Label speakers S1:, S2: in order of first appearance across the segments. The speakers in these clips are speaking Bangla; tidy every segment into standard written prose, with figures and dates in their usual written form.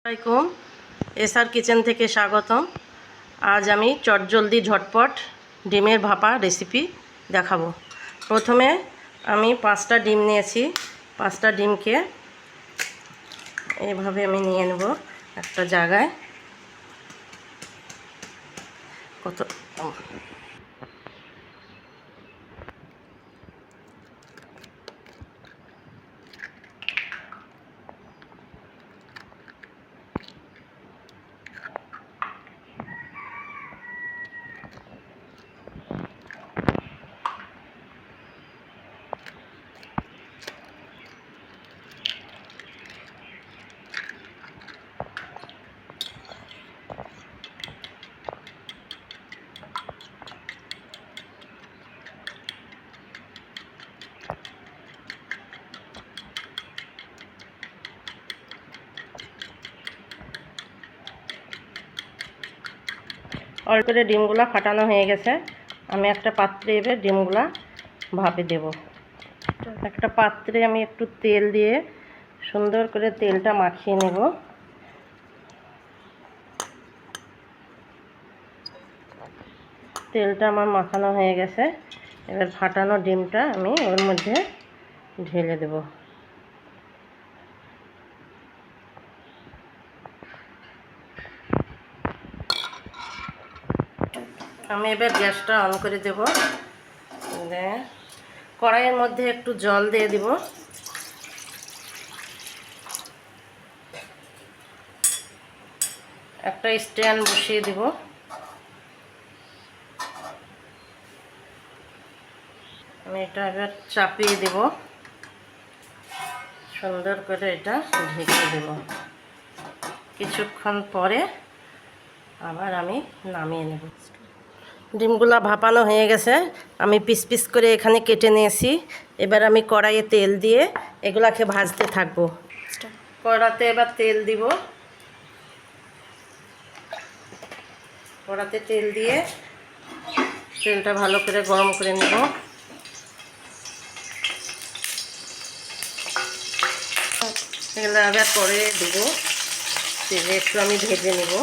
S1: আসসালামাইকুম, এসআর কিচেন থেকে স্বাগতম। আজ আমি চটজলদি ঝটপট ডিমের ভাপা রেসিপি দেখাবো। প্রথমে আমি 5টা ডিম নিয়েছি। 5টা ডিমকে এইভাবে আমি নিয়ে নেব একটা জায়গায়। কত অল্প করে ডিমগুলা ফাটানো হয়ে গেছে। আমি একটা পাত্রে এবার ডিমগুলা ভাপে দেব। একটা পাত্রে আমি একটু তেল দিয়ে সুন্দর করে তেলটা মাখিয়ে নেব। তেলটা আমার মাখানো হয়ে গেছে। এবার ফাটানো ডিমটা আমি ওর মধ্যে ঢেলে দেব। আমি এবার গ্যাসটা অন করে দেব। কড়াইয়ের মধ্যে একটু জল দিয়ে দিব। একটা স্ট্যান্ড বসিয়ে দিব। আমি এটা এবার চাপিয়ে দেব। সুন্দর করে এটা ঢেকে দেব। কিছুক্ষণ পরে আবার আমি নামিয়ে নেব। ডিমগুলা ভাপানো হয়ে গেছে। আমি পিস পিস করে এখানে কেটে নিয়েছি। এবার আমি কড়াইয়ে তেল দিয়ে এগুলাকে ভাজতে থাকবো। কড়াতে এবার তেল দিব। কড়াতে তেল দিয়ে তেলটা ভালো করে গরম করে নেব। এগুলো আবার পরে দেব। তেলে একটু আমি ভেজে নেব।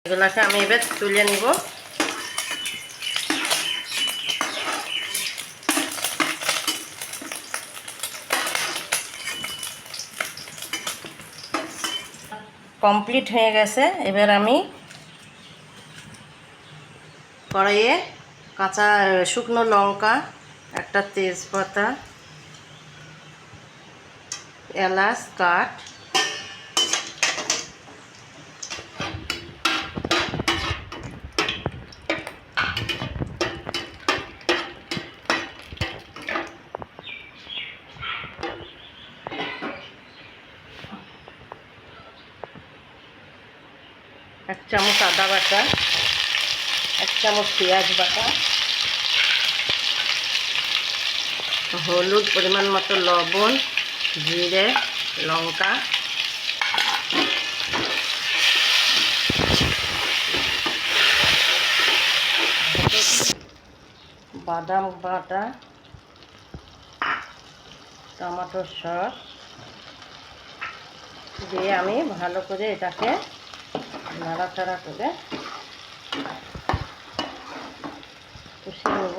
S1: এগুলাকে আমি এবার তুলে নিব। কমপ্লিট হয়ে গেছে। এবার আমি কড়াইয়ে কাঁচা শুকনো লঙ্কা, একটা তেজপাতা, এলাচ কাঠ, এক চামচ আদা বাটা, এক চামচ পেঁয়াজ বাটা, হলুদ, পরিমাণ মতো লবণ, জিরে, লঙ্কা, বাদাম বাটা, টমেটো সস দিয়ে আমি ভালো করে এটাকে নাড়াচাড়া করে কষিয়ে নেব।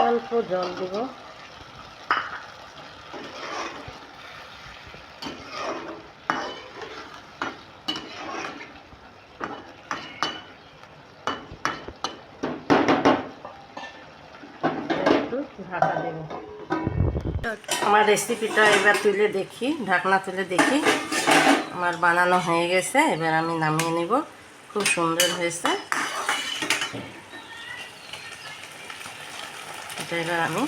S1: অল্প জল দিব। একটু ঢাকা দেব। আমার রেসিপিটা এবার তুলে দেখি, ঢাকনা তুলে দেখি। আমার বানানো হয়ে গেছে। এবার আমি নামিয়ে নেব। খুব সুন্দর হয়েছে। এটা এবার আমি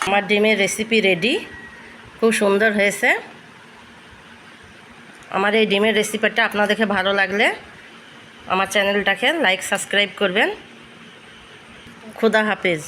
S1: আমার ডিমের রেসিপি রেডি, খুব সুন্দর হয়েছে। আমার এই ডিমের রেসিপিটা আপনাদেরকে ভালো লাগলে আমার চ্যানেলটাকে লাইক সাবস্ক্রাইব করবেন। খুদা হাফেজ।